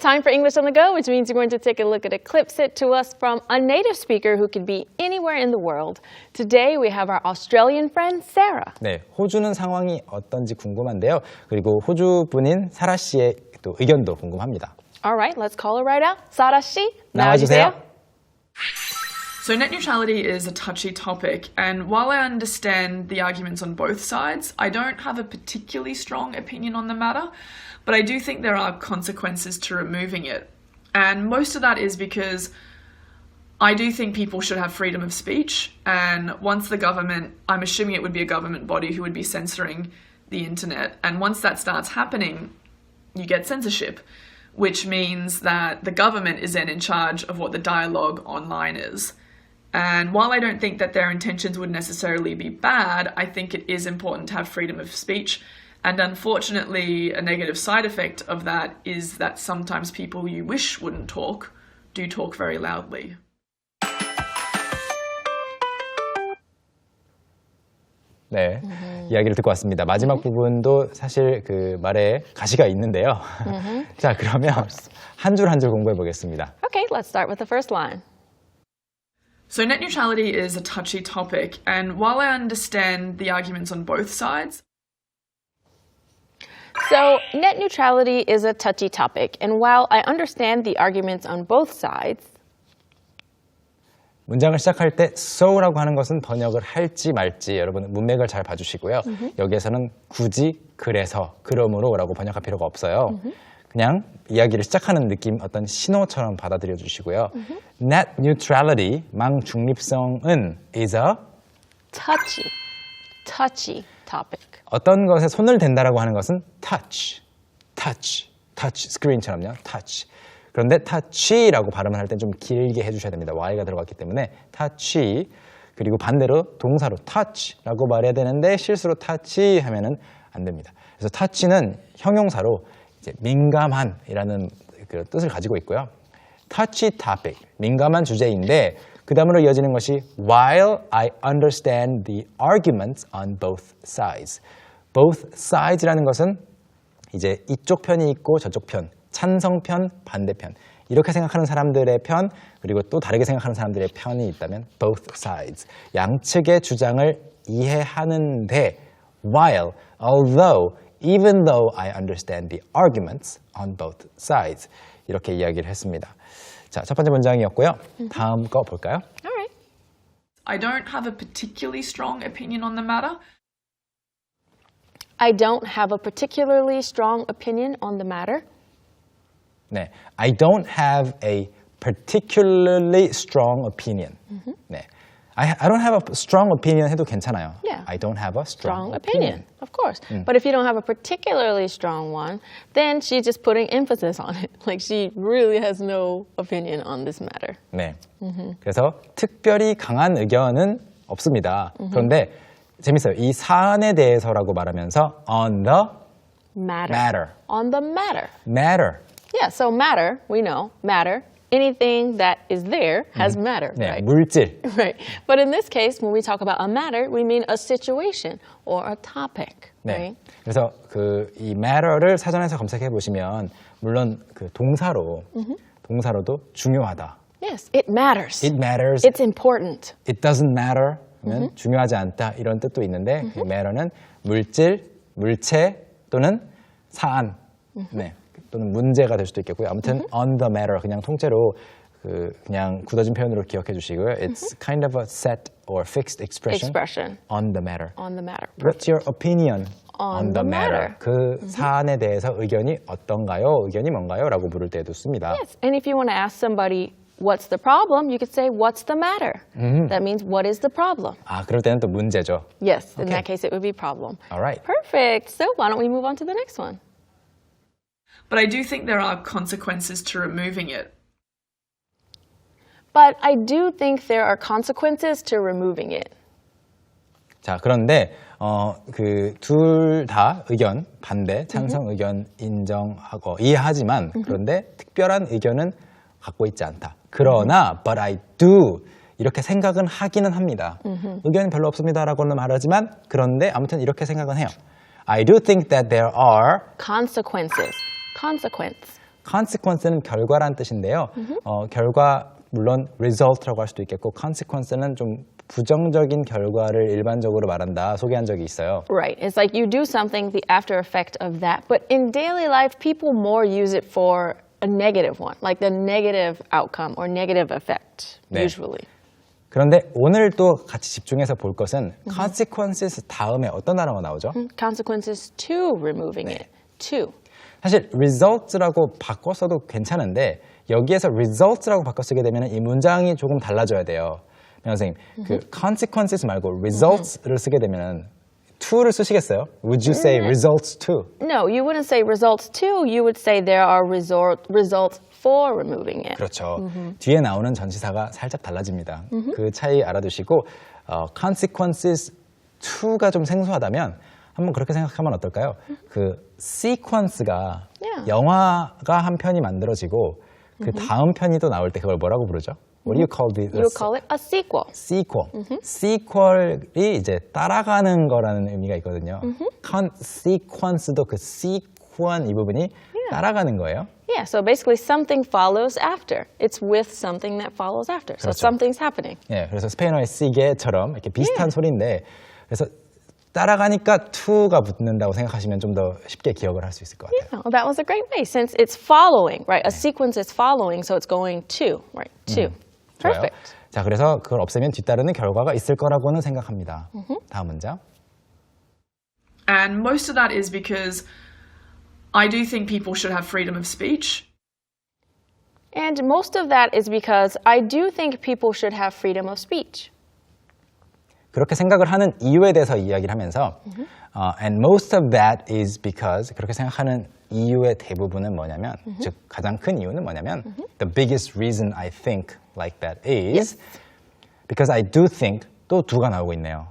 Time for English on the go, which means you're going to take a look at a clip sent to us from a native speaker who could be anywhere in the world. Today we have our Australian friend Sarah. 네, 호주는 상황이 어떤지 궁금한데요. 그리고 호주 분인 사라 씨의 또 의견도 궁금합니다. Alright, let's call her right out. 사라 씨, 나와주세요. So net neutrality is a touchy topic, and while I understand the arguments on both sides, I don't have a particularly strong opinion on the matter, but I do think there are consequences to removing it. And most of that is because I do think people should have freedom of speech, and once the government, I'm assuming it would be a government body who would be censoring the internet, and once that starts happening, you get censorship, which means that the government is then in charge of what the dialogue online is. And while I don't think that their intentions would necessarily be bad, I think it is important to have freedom of speech. And unfortunately, a negative side effect of that is that sometimes people you wish wouldn't talk do talk very loudly. 네, 이야기를 듣고 왔습니다. 마지막 부분도 사실 그 말에 가시가 있는데요. 자, 그러면 한 줄 한 줄 공부해 보겠습니다. Okay, let's start with the first line. So net neutrality is a touchy topic, and while I understand the arguments on both sides, So, net neutrality is a touchy topic, and while I understand the arguments on both sides, 문장을 시작할 때 so라고 하는 것은 번역을 할지 말지 여러분 문맥을 잘 봐주시고요. 여기에서는 굳이 그래서 그러므로라고 번역할 필요가 없어요. 그냥 이야기를 시작하는 느낌 어떤 신호처럼 받아들여 주시고요. Net neutrality, 망중립성은 is a touchy topic. 어떤 것에 손을 댄다라고 하는 것은 touch 스크린처럼요. touch. 그런데 touch라고 발음을 할 때 좀 길게 해주셔야 됩니다. y가 들어갔기 때문에 touch. 그리고 반대로 동사로 touch라고 말해야 되는데 실수로 touch 하면은 안 됩니다. 그래서 touch는 형용사로 이제 민감한이라는 그 뜻을 가지고 있고요. touchy topic, 민감한 주제인데 그 다음으로 이어지는 것이 while I understand the arguments on both sides. both sides라는 것은 이제 이쪽 편이 있고 저쪽 편, 찬성편, 반대편 이렇게 생각하는 사람들의 편 그리고 또 다르게 생각하는 사람들의 편이 있다면 both sides. 양측의 주장을 이해하는데 while, although, even though I understand the arguments on both sides. 이렇게 이야기를 했습니다. 자, 첫 번째 문장이었고요. 다음 거 볼까요? Alright. I don't have a particularly strong opinion on the matter. I don't have a particularly strong opinion on the matter. 네, I don't have a particularly strong opinion. 네, I don't have a strong opinion 해도 괜찮아요. Yeah. I don't have a strong opinion. Of course. But if you don't have a particularly strong one, then she's just putting emphasis on it. Like she really has no opinion on this matter. 네, 그래서 특별히 강한 의견은 없습니다. 그런데 재밌어요. 이 사안에 대해서라고 말하면서 on the matter. On the matter. matter. Yeah, so matter, we know, matter. Anything that is there has matter, 네, right? 물질. Right. But in this case, when we talk about a matter, we mean a situation or a topic, 네. right? 그래서 그 이 matter를 사전에서 검색해 보시면 물론 그 동사로도 중요하다. Yes, it matters. It matters. It's important. It doesn't matter. 면 중요하지 않다 이런 뜻도 있는데 그 matter는 물질, 물체 또는 사안, 네, 또는 문제가 될 수도 있겠고요. 아무튼 on the matter 그냥 통째로 그냥 굳어진 표현으로 기억해 주시고요. It's kind of a set or fixed expression. On the matter. On the matter. What's your opinion on the matter? 그 사안에 대해서 의견이 어떤가요? 의견이 뭔가요? 라고 물을 때도 씁니다. Yes, and if you want to ask somebody what's the problem, you could say what's the matter. That means what is the problem? 아, 그럴 때는 또 문제죠. Yes, in that case it would be problem. All right. Perfect. So why don't we move on to the next one? But I do think there are consequences to removing it. But I do think there are consequences to removing it. 자, 그런데 그 둘 다 의견 반대, 찬성 의견 인정하고 이해하지만 그런데 특별한 의견은 갖고 있지 않다. 그러나 but I do 이렇게 생각은 하기는 합니다. 의견이 별로 없습니다라고는 말하지만 그런데 아무튼 이렇게 생각은 해요. I do think that there are consequences. consequence는 결과란 뜻인데요. 결과 물론 result라고 할 수도 있겠고 consequence는 좀 부정적인 결과를 일반적으로 말한다 소개한 적이 있어요. Right. It's like you do something, the after effect of that. But in daily life, people more use it for a negative one, like the negative outcome or negative effect, 네. usually. 그런데 오늘 또 같이 집중해서 볼 것은 consequences 다음에 어떤 단어가 나오죠? Consequences to removing it. To. 사실 results라고 바꿔서도 괜찮은데 여기에서 results라고 바꿔 쓰게 되면 이 문장이 조금 달라져야 돼요. 선생님, 그 consequences 말고 results를 쓰게 되면 to를 쓰시겠어요? Would you say results to? No, you wouldn't say results to. You would say there are results for removing it. 그렇죠. 뒤에 나오는 전치사가 살짝 달라집니다. 그 차이 알아두시고 consequences to가 좀 생소하다면 한번 그렇게 생각하면 어떨까요? 그 sequence가 영화가 한 편이 만들어지고 그 다음 편이 또 나올 때 그걸 뭐라고 부르죠? What do you call it? You would call it a sequel. sequel. sequel이 이제 따라가는 거라는 의미가 있거든요. sequence도 그 sequence 이 부분이 따라가는 거예요. Yeah, so basically something follows after. It's with something that follows after. So 그렇죠. something's happening. 예, 그래서 스페인어의 sige처럼 이렇게 비슷한 소리인데 그래서 따라가니까 to가 붙는다고 생각하시면 좀 더 쉽게 기억을 할 수 있을 것 같아요. Oh, that was a great way since it's following, right? A sequence is following, so it's going to, right? To. 좋아요. Perfect. 자, 그래서 그걸 없애면 뒤따르는 결과가 있을 거라고는 생각합니다. 다음 문장. And most of that is because I do think people should have freedom of speech. And most of that is because I do think people should have freedom of speech. 그렇게 생각을 하는 이유에 대해서 이야기를 하면서 and most of that is because 그렇게 생각하는 이유의 대부분은 뭐냐면 즉 가장 큰 이유는 뭐냐면 the biggest reason I think like that is because I do think 또 do가 나오고 있네요.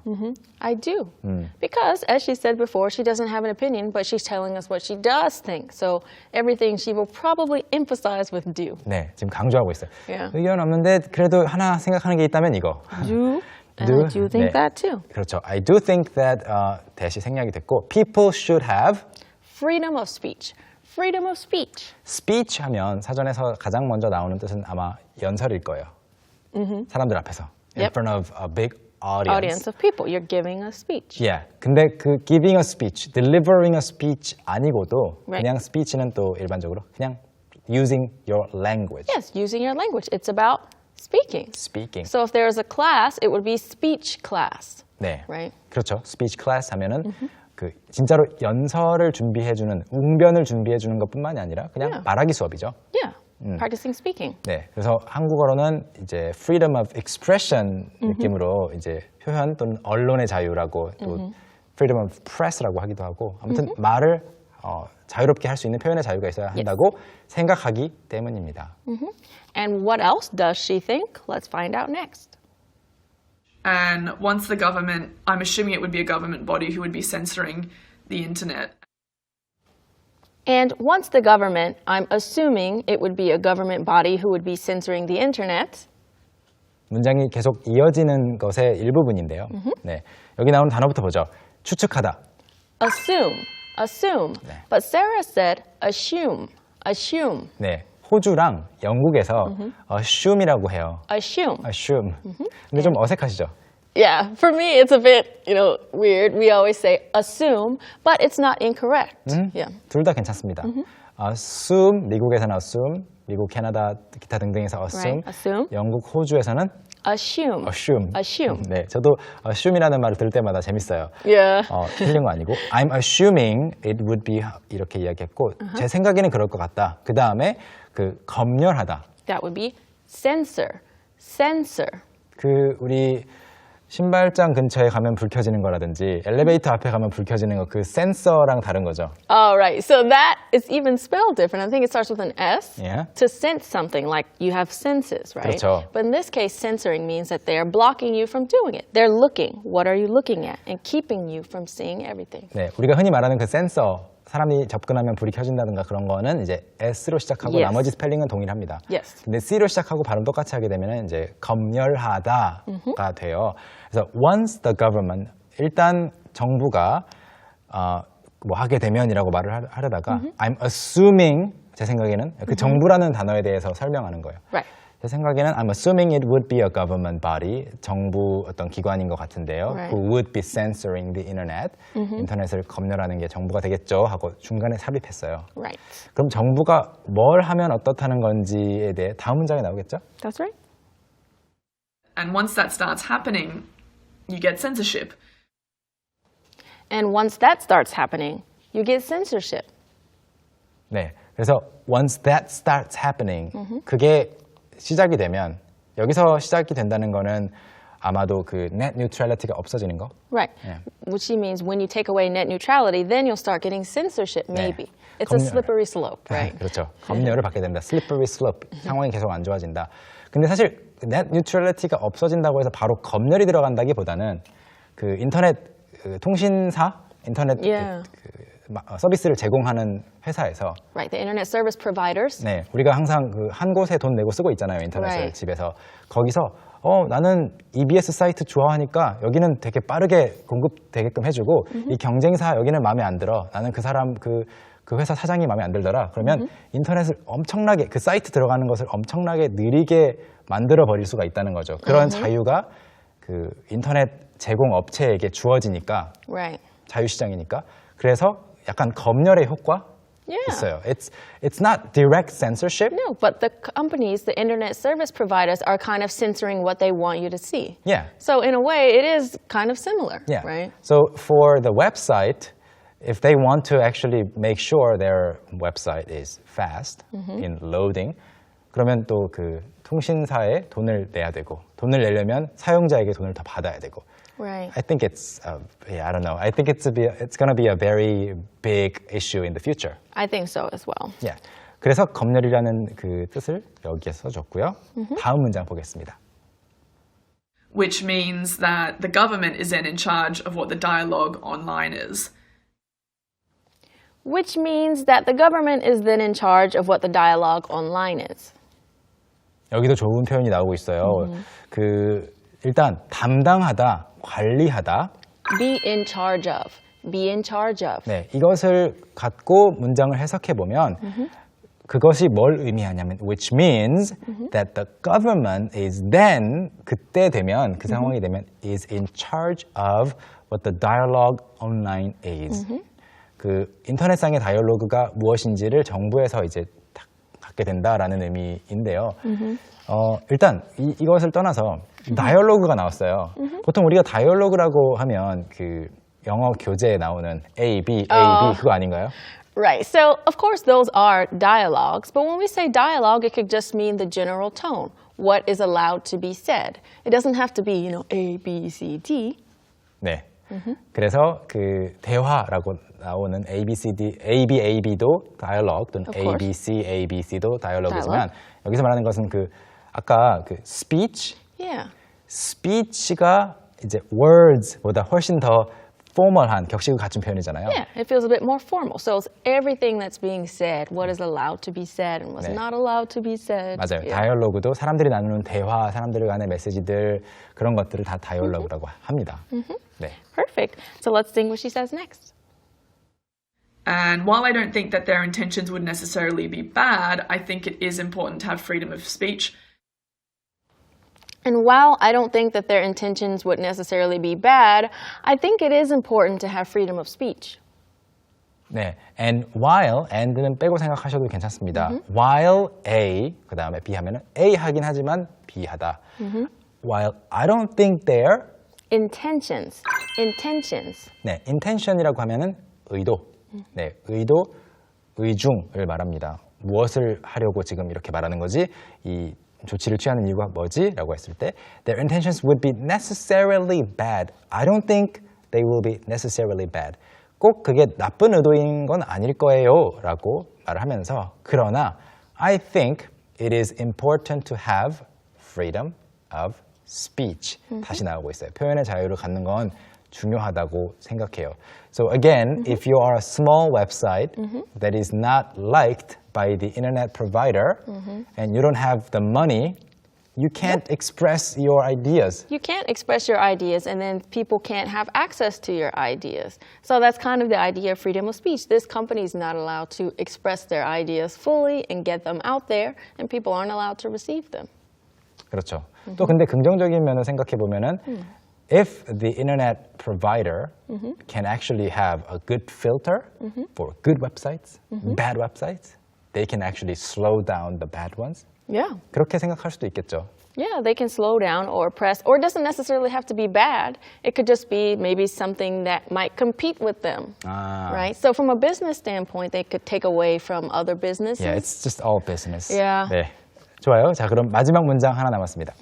I do. Because, as she said before, she doesn't have an opinion, but she's telling us what she does think. So everything she will probably emphasize with do. 네, 지금 강조하고 있어요. Yeah. 의견 없는데 그래도 하나 생각하는 게 있다면 이거. Do. And I do think that too. 그렇죠. I do think that 대시 생략이 됐고 people should have Freedom of speech. Freedom of speech. speech 하면 사전에서 가장 먼저 나오는 뜻은 아마 연설일 거예요. 사람들 앞에서 in Yep. front of a big audience. Audience of people. You're giving a speech. Yeah. 근데 그 giving a speech, delivering a speech 아니고도 Right. 그냥 speech는 또 일반적으로 그냥 using your language. Yes, using your language. It's about speaking. speaking. So if there is a class, it would be speech class. 네. Right. 그렇죠. speech class 하면은 그 진짜로 연설을 준비해주는 웅변을 준비해주는 것뿐만이 아니라 그냥 Yeah. 말하기 수업이죠. Yeah. Practicing speaking. 네, 그래서 한국어로는 이제 freedom of expression 느낌으로 이제 표현 또는 언론의 자유라고 또 freedom of press라고 하기도 하고 아무튼 말을 자유롭게 할 수 있는 표현의 자유가 있어야 한다고 생각하기 때문입니다. And what else does she think? Let's find out next. And once the government, I'm assuming it would be a government body who would be censoring the internet. And once the government, I'm assuming it would be a government body who would be censoring the internet. 문장이 계속 이어지는 것의 일부분인데요. 네, 여기 나오는 단어부터 보죠. 추측하다. Assume. Assume. But Sarah said assume. Assume. 네, 호주랑 영국에서 assume이라고 해요. Assume. assume. 근데 좀 어색하시죠? Yeah, for me it's a bit, weird. We always say assume, but it's not incorrect. Yeah. 둘 다 괜찮습니다. assume, 미국에서는 assume, 미국, 캐나다, 기타 등등에서 assume, Right, assume. 영국, 호주에서는 Assume. assume. Assume. 네, 저도 assume이라는 말을 들을 때마다 재밌어요. Yeah. 틀린 거 아니고 I'm assuming it would be 이렇게 이야기했고 제 생각에는 그럴 것 같다. 그 다음에 그 검열하다. That would be censor. Censor. 그 우리 신발장 근처에 가면 불 켜지는 거라든지 엘리베이터 앞에 가면 불 켜지는 거 그 센서랑 다른 거죠. Oh, right. So that is even spelled different. I think it starts with an S. Yeah. To sense something, like you have senses, right? 그렇죠. But in this case, censoring means that they are blocking you from doing it. They're looking. What are you looking at? And keeping you from seeing everything. 네, 우리가 흔히 말하는 그 센서 사람이 접근하면 불이 켜진다든가 그런 거는 이제 S로 시작하고 Yes. 나머지 스펠링은 동일합니다. Yes. 근데 C로 시작하고 발음 똑같이 하게 되면 이제 검열하다가 돼요. 그래서 once the government 일단 정부가 뭐 하게 되면이라고 말을 하려다가 I'm assuming 제 생각에는 그 정부라는 단어에 대해서 설명하는 거예요. Right. 제 생각에는 I'm assuming it would be a government body, 정부 어떤 기관인 것 같은데요. Right. Who would be censoring the internet. 인터넷을 검열하는 게 정부가 되겠죠 하고 중간에 삽입했어요. Right. 그럼 정부가 뭘 하면 어떻다는 건지에 대해 다음 문장에 나오겠죠? That's right. And once that starts happening, you get censorship. And once that starts happening, you get censorship. 네, 그래서 once that starts happening, 그게 시작이 되면 여기서 시작이 된다는 거는 아마도 그 net neutrality가 없어지는 거. Right. Yeah. Which means when you take away net neutrality, then you'll start getting censorship, maybe. It's a slippery slope, right? 그렇죠. 검열을 받게 됩니다. slippery slope. 상황이 계속 안 좋아진다. 근데 사실 net neutrality가 없어진다고 해서 바로 검열이 들어간다기보다는 그 인터넷 그 통신사, 인터넷 Yeah. 서비스를 제공하는 회사에서 Right. The internet service providers. 네, 우리가 항상 그 한 곳에 돈 내고 쓰고 있잖아요, 인터넷을 Right. 집에서. 거기서 나는 EBS 사이트 좋아하니까 여기는 되게 빠르게 공급되게끔 해주고 이 경쟁사 여기는 마음에 안 들어. 나는 그 사람 그 회사 사장이 마음에 안 들더라. 그러면 인터넷을 엄청나게 그 사이트 들어가는 것을 엄청나게 느리게 만들어 버릴 수가 있다는 거죠. 그런 자유가 그 인터넷 제공 업체에게 주어지니까 Right. 자유시장이니까. 그래서 약간 검열의 효과 Yeah. 있어요. It's not direct censorship. No, but the companies, the internet service providers, are kind of censoring what they want you to see. Yeah. So in a way, it is kind of similar, Yeah. right? So for the website, if they want to actually make sure their website is fast in loading, 그러면 또 그 통신사에 돈을 내야 되고, 돈을 내려면 사용자에게 돈을 더 받아야 되고. Right. I think it's, I don't know. I think it's going to be a very big issue in the future. I think so as well. Yeah. 그래서 검열이라는 그 뜻을 여기에 써줬고요. 다음 문장 보겠습니다. Which means that the government is then in charge of what the dialogue online is. Which means that the government is then in charge of what the dialogue online is. 여기도 좋은 표현이 나오고 있어요. 그 일단 담당하다, 관리하다. Be in charge of. Be in charge of. 네, 이것을 갖고 문장을 해석해 보면 그것이 뭘 의미하냐면 which means that the government is then 그때 되면 그 상황이 되면 is in charge of what the dialogue online is. 그 인터넷상의 다이얼로그가 무엇인지를 정부에서 이제 갖게 된다라는 의미인데요. 일단 이것을 떠나서 다이얼로그가 나왔어요. 보통 우리가 다이얼로그라고 하면 그 영어 교재에 나오는 A, B, A, B 그거 아닌가요? Right. So, of course, those are dialogues. But when we say dialogue, it could just mean the general tone. What is allowed to be said. It doesn't have to be, A, B, C, D. 네. 그래서 그 대화라고 나오는 A, B, C, D, A, B, A, B도 다이얼로그 또는 Of A, course. B, C, A, B, C도 다이얼로그지만 여기서 말하는 것은 그 아까 그 speech, Yeah. speech가 이제 words보다 훨씬 더 formal한 격식을 갖춘 표현이잖아요. Yeah, it feels a bit more formal. So it's everything that's being said, what is allowed to be said and what's 네. not allowed to be said. 맞아요. Yeah. 다이얼로그도 사람들이 나누는 대화, 사람들 간의 메시지들 그런 것들을 다 다이얼로그라고 합니다. 네. Perfect. So let's sing what she says next. And while I don't think that their intentions would necessarily be bad, I think it is important to have freedom of speech. And while I don't think that their intentions would necessarily be bad, I think it is important to have freedom of speech. 네, and while, and는 빼고 생각하셔도 괜찮습니다. While A, 그 다음에 B 하면은 A 하긴 하지만 B 하다. While I don't think their Intentions. 네, intention이라고 하면은 의도. 네, 의도, 의중을 말합니다. 무엇을 하려고 지금 이렇게 말하는 거지? 이 조치를 취하는 이유가 뭐지? 라고 했을 때 Their intentions would be necessarily bad. I don't think they will be necessarily bad. 꼭 그게 나쁜 의도인 건 아닐 거예요 라고 말을 하면서 그러나 I think it is important to have freedom of speech. 다시 나오고 있어요. 표현의 자유를 갖는 건 중요하다고 생각해요. So again, if you are a small website that is not liked by the internet provider and you don't have the money You can't express your ideas. You can't express your ideas, and then people can't have access to your ideas. So that's kind of the idea of freedom of speech. This company is not allowed to express their ideas fully and get them out there, and people aren't allowed to receive them. 그렇죠. 또 근데 긍정적인 면을 생각해 보면은 if the internet provider can actually have a good filter for good websites, bad websites, they can actually slow down the bad ones. Yeah. 그렇게 생각할 수도 있겠죠. Yeah, they can slow down or press, or it doesn't necessarily have to be bad. It could just be maybe something that might compete with them, right? So from a business standpoint, they could take away from other businesses. Yeah, it's just all business. Yeah. 네, 좋아요. 자, 그럼 마지막 문장 하나 남았습니다.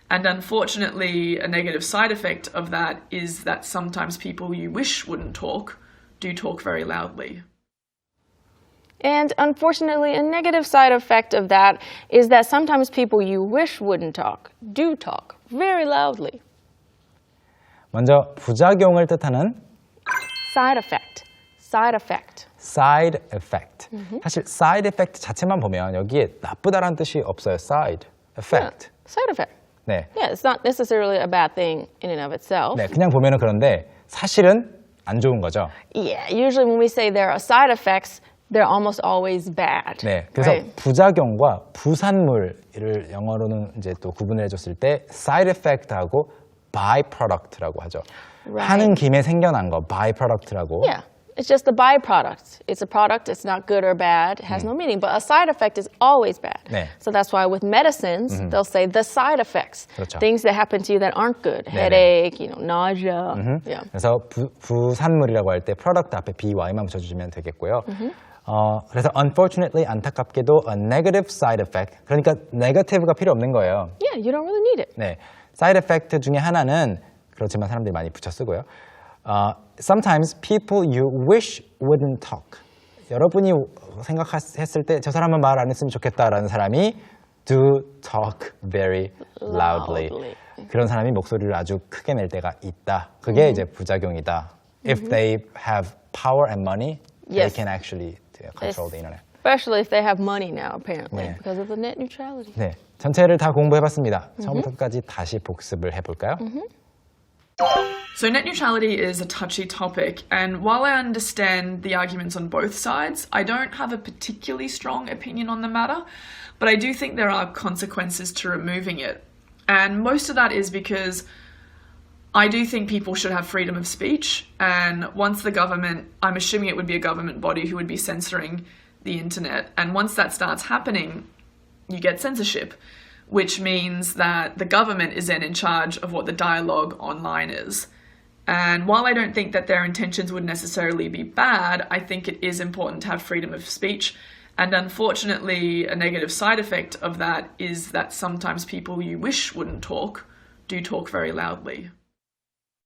And unfortunately, a negative side effect of that is that sometimes people you wish wouldn't talk do talk very loudly. And unfortunately, a negative side effect of that is that sometimes people you wish wouldn't talk do talk very loudly. 먼저 부작용을 뜻하는 Side effect. Side effect. side effect. 사실 side effect 자체만 보면 여기에 나쁘다라는 뜻이 없어요. side effect. Yeah, side effect. 네. Yeah, it's not necessarily a bad thing in and of itself. 네, 그냥 보면은 그런데 사실은 안 좋은 거죠. Yeah, usually when we say there are side effects, they're almost always bad. 네, 그래서 right? 부작용과 부산물을 영어로는 이제 또 구분을 해줬을 때 side effect하고 byproduct라고 하죠. Right. 하는 김에 생겨난 거 byproduct라고. Yeah, it's just a byproduct. It's a product, it's not good or bad, it has no meaning. But a side effect is always bad. 네. So that's why with medicines, they'll say the side effects. 그렇죠. Things that happen to you that aren't good. 네네. Headache, nausea. Yeah. 그래서 부산물이라고 할 때 product 앞에 by만 붙여주시면 되겠고요. 그래서 unfortunately 안타깝게도 a negative side effect. 그러니까 negative가 필요 없는 거예요. Yeah, you don't really need it. 네, side effect 중에 하나는 그렇지만 사람들이 많이 붙여 쓰고요. Sometimes people you wish wouldn't talk. 여러분이 생각했을 때 저 사람은 말 안 했으면 좋겠다라는 사람이 do talk very loudly. 그런 사람이 목소리를 아주 크게 낼 때가 있다. 그게 이제 부작용이다. If they have power and money, they Yes. can actually control the internet. Especially if they have money now, apparently, 네. because of the net neutrality. 네, 전체를 다 공부해봤습니다. 처음부터 끝까지 다시 복습을 해볼까요? So net neutrality is a touchy topic, and while I understand the arguments on both sides, I don't have a particularly strong opinion on the matter, but I do think there are consequences to removing it. And most of that is because I do think people should have freedom of speech, and once the government, I'm assuming it would be a government body who would be censoring the internet, and once that starts happening, you get censorship, which means that the government is then in charge of what the dialogue online is. And while I don't think that their intentions would necessarily be bad, I think it is important to have freedom of speech. And unfortunately, a negative side effect of that is that sometimes people you wish wouldn't talk do talk very loudly.